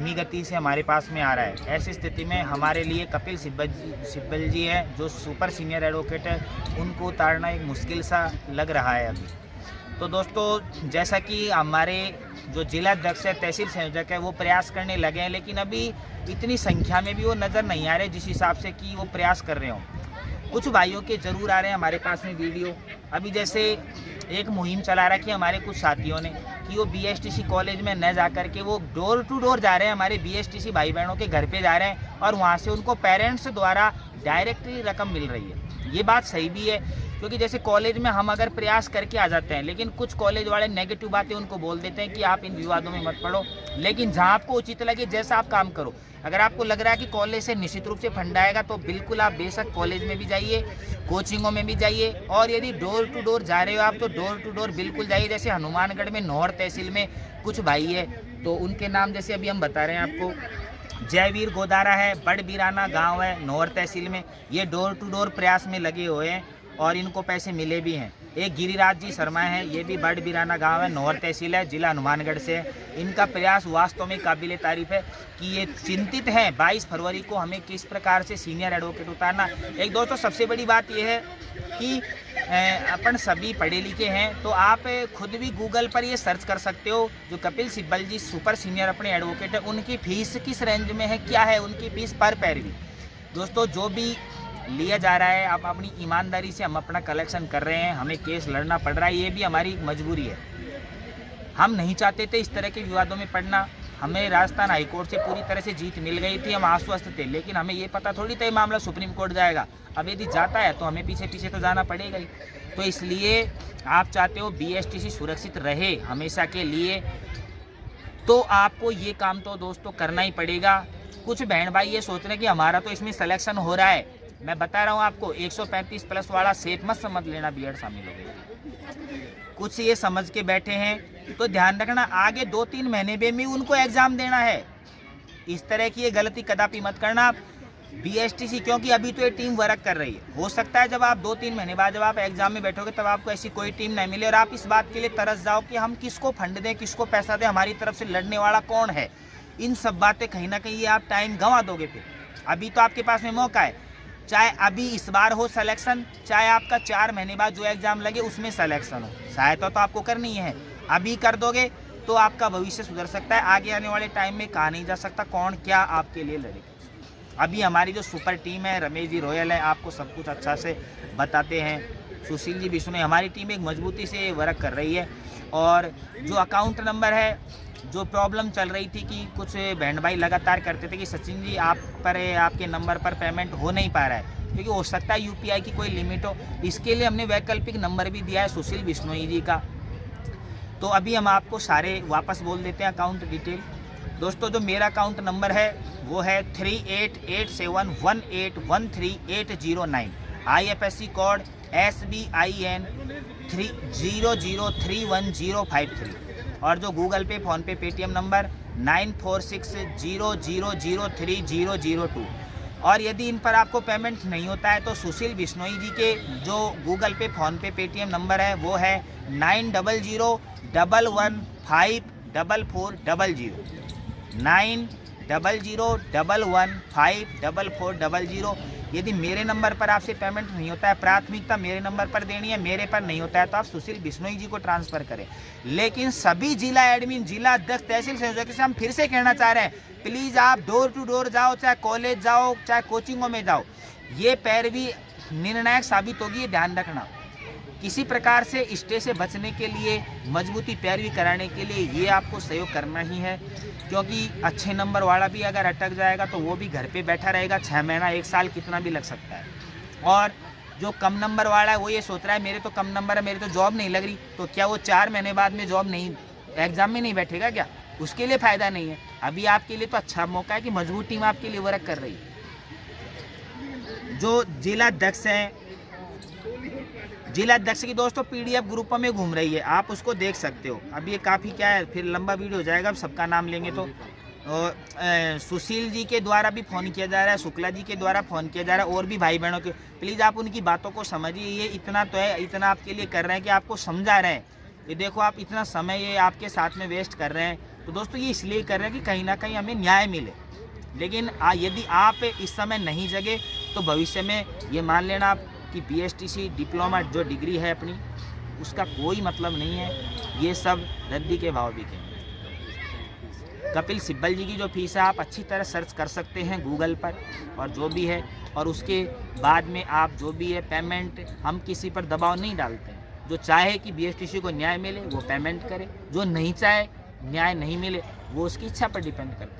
धीमी गति से हमारे पास में आ रहा है। ऐसी स्थिति में हमारे लिए कपिल सिब्बल जी हैं जो सुपर सीनियर एडवोकेट है, उनको उतारना एक मुश्किल सा लग रहा है अभी। तो दोस्तों, जैसा कि हमारे जो जिला अध्यक्ष है, तहसील संयोजक है, वो प्रयास करने लगे हैं, लेकिन अभी इतनी संख्या में भी वो नज़र नहीं आ रहे जिस हिसाब से कि वो प्रयास कर रहे हों। कुछ भाइयों के ज़रूर आ रहे हैं हमारे पास में वीडियो। अभी जैसे एक मुहिम चला रखी है हमारे कुछ साथियों ने कि वो BSTC कॉलेज में न जा कर के वो डोर टू डोर जा रहे हैं, हमारे BSTC भाई बहनों के घर पे जा रहे हैं और वहाँ से उनको पेरेंट्स द्वारा डायरेक्टली रकम मिल रही है। ये बात सही भी है, क्योंकि जैसे कॉलेज में हम अगर प्रयास करके आ जाते हैं, लेकिन कुछ कॉलेज वाले नेगेटिव बातें उनको बोल देते हैं कि आप इन विवादों में मत पड़ो। लेकिन जहाँ आपको उचित लगे, जैसा आप काम करो। अगर आपको लग रहा है कि कॉलेज से निश्चित रूप से फंड आएगा तो बिल्कुल आप बेशक कॉलेज में भी जाइए, कोचिंगों में भी जाइए। और यदि डोर टू डोर जा रहे हो आप तो डोर टू डोर बिल्कुल जाइए। जैसे हनुमानगढ़ में नौहर तहसील में कुछ भाई है, तो उनके नाम जैसे अभी हम बता रहे हैं आपको, जयवीर गोदारा है, बड़ बीराना गाँव है नौहर तहसील में। ये डोर टू डोर प्रयास में लगे हुए हैं और इनको पैसे मिले भी हैं। एक गिरिराज जी शर्मा है, ये भी बड़ बीराना गांव है, नौहर तहसील है, जिला हनुमानगढ़ से है। इनका प्रयास वास्तव में काबिले तारीफ है कि ये चिंतित हैं 22 फरवरी को हमें किस प्रकार से सीनियर एडवोकेट उतारना। एक दोस्तों, सबसे बड़ी बात यह है कि अपन सभी पढ़े लिखे हैं, तो आप खुद भी गूगल पर ये सर्च कर सकते हो। जो कपिल सिब्बल जी सुपर सीनियर अपने एडवोकेट है, उनकी फ़ीस किस रेंज में है, क्या है उनकी फ़ीस पर पैरवी। दोस्तों, जो भी लिया जा रहा है, आप अपनी ईमानदारी से हम अपना कलेक्शन कर रहे हैं, हमें केस लड़ना पड़ रहा है, ये भी हमारी मजबूरी है। हम नहीं चाहते थे इस तरह के विवादों में पड़ना। हमें राजस्थान हाईकोर्ट से पूरी तरह से जीत मिल गई थी, हम आश्वस्त थे, लेकिन हमें ये पता थोड़ी था ये मामला सुप्रीम कोर्ट जाएगा। अब यदि जाता है तो हमें पीछे पीछे तो जाना पड़ेगा ही। तो इसलिए आप चाहते हो BSTC सुरक्षित रहे हमेशा के लिए, तो आपको ये काम तो दोस्तों करना ही पड़ेगा। कुछ बहन भाई ये सोच रहे हैं कि हमारा तो इसमें सिलेक्शन हो रहा है। मैं बता रहा हूँ आपको, 135 प्लस वाला सेट मत समझ लेना B.Ed शामिल हो गया। कुछ ये समझ के बैठे हैं, तो ध्यान रखना आगे 2-3 महीने में भी उनको एग्ज़ाम देना है। इस तरह की ये गलती कदापि मत करना आप BSTC, क्योंकि अभी तो ये टीम वर्क कर रही है। हो सकता है जब आप 2-3 महीने बाद जब आप एग्जाम में बैठोगे तब आपको ऐसी कोई टीम नहीं मिले और आप इस बात के लिए तरस जाओ कि हम किसको फंड दें, किसको पैसा दें, हमारी तरफ से लड़ने वाला कौन है। इन सब बातें कहीं ना कहीं आप टाइम गंवा दोगे। फिर अभी तो आपके पास में मौका है, चाहे अभी इस बार हो सिलेक्शन, चाहे आपका 4 महीने बाद जो एग्ज़ाम लगे उसमें सिलेक्शन हो। सहायता तो आपको करनी है, अभी कर दोगे तो आपका भविष्य सुधर सकता है। आगे आने वाले टाइम में कहा नहीं जा सकता कौन क्या आपके लिए लड़ेगा। अभी हमारी जो सुपर टीम है, रमेश जी रॉयल है, आपको सब कुछ अच्छा से बताते हैं। सुशील जी विष्णु, हमारी टीम एक मजबूती से वर्क कर रही है। और जो अकाउंट नंबर है, जो प्रॉब्लम चल रही थी कि कुछ बहन भाई लगातार करते थे कि सचिन जी आपके नंबर पर पेमेंट हो नहीं पा रहा है, क्योंकि हो सकता है UPI की कोई लिमिट हो। इसके लिए हमने वैकल्पिक नंबर भी दिया है सुशील विष्णोई जी का। तो अभी हम आपको सारे वापस बोल देते हैं अकाउंट डिटेल। दोस्तों, जो मेरा अकाउंट नंबर है वो है 388718133809। IFSC code SBIN 3003103। और जो गूगल पे, फ़ोन पे, पेटीएम नंबर 9460003002। और यदि इन पर आपको पेमेंट नहीं होता है तो सुशील बिश्नोई जी के जो गूगल पे, फ़ोन पे, पेटीएम नंबर है वो है 9001154400 9001154400। यदि मेरे नंबर पर आपसे पेमेंट नहीं होता है, प्राथमिकता मेरे नंबर पर देनी है, मेरे पर नहीं होता है तो आप सुशील बिश्नोई जी को ट्रांसफ़र करें। लेकिन सभी जिला एडमिन, जिला अध्यक्ष, तहसील संयोजक से हम फिर से कहना चाह रहे हैं, प्लीज़ आप डोर टू डोर जाओ, चाहे कॉलेज जाओ, चाहे कोचिंगों में जाओ। ये पैरवी निर्णायक साबित होगी, ये ध्यान रखना। किसी प्रकार से स्टे से बचने के लिए, मजबूती पैरवी कराने के लिए ये आपको सहयोग करना ही है, क्योंकि अच्छे नंबर वाला भी अगर अटक जाएगा तो वो भी घर पे बैठा रहेगा 6 महीना 1 साल कितना भी लग सकता है। और जो कम नंबर वाला है वो ये सोच रहा है मेरे तो कम नंबर है, मेरे तो जॉब नहीं लग रही, तो क्या वो 4 महीने बाद में जॉब नहीं, एग्ज़ाम में नहीं बैठेगा क्या? उसके लिए फ़ायदा नहीं है। अभी आपके लिए तो अच्छा मौका है कि मजबूत टीम आपके लिए वर्क कर रही है। जो जिला अध्यक्ष हैं, जिला अध्यक्ष की दोस्तों PDF ग्रुपों में घूम रही है, आप उसको देख सकते हो। अब ये काफ़ी क्या है, फिर लंबा वीडियो हो जाएगा, अब सबका नाम लेंगे तो। और सुशील जी के द्वारा भी फ़ोन किया जा रहा है, शुक्ला जी के द्वारा फ़ोन किया जा रहा है, और भी भाई बहनों के, प्लीज़ आप उनकी बातों को समझिए। ये इतना तो है, इतना आपके लिए कर रहे हैं कि आपको समझा रहे हैं कि देखो आप इतना समय ये आपके साथ में वेस्ट कर रहे हैं, तो दोस्तों ये इसलिए कर रहे हैं कि कहीं ना कहीं हमें न्याय मिले। लेकिन यदि आप इस समय नहीं जगे तो भविष्य में ये मान लेना आप कि BSTC डिप्लोमा जो डिग्री है अपनी, उसका कोई मतलब नहीं है। ये सब रद्दी के भाव बिके। कपिल सिब्बल जी की जो फीस है आप अच्छी तरह सर्च कर सकते हैं गूगल पर, और जो भी है, और उसके बाद में आप जो भी है पेमेंट, हम किसी पर दबाव नहीं डालते हैं। जो चाहे कि BSTC को न्याय मिले वो पेमेंट करे, जो नहीं चाहे न्याय नहीं मिले वो उसकी इच्छा पर डिपेंड करता है।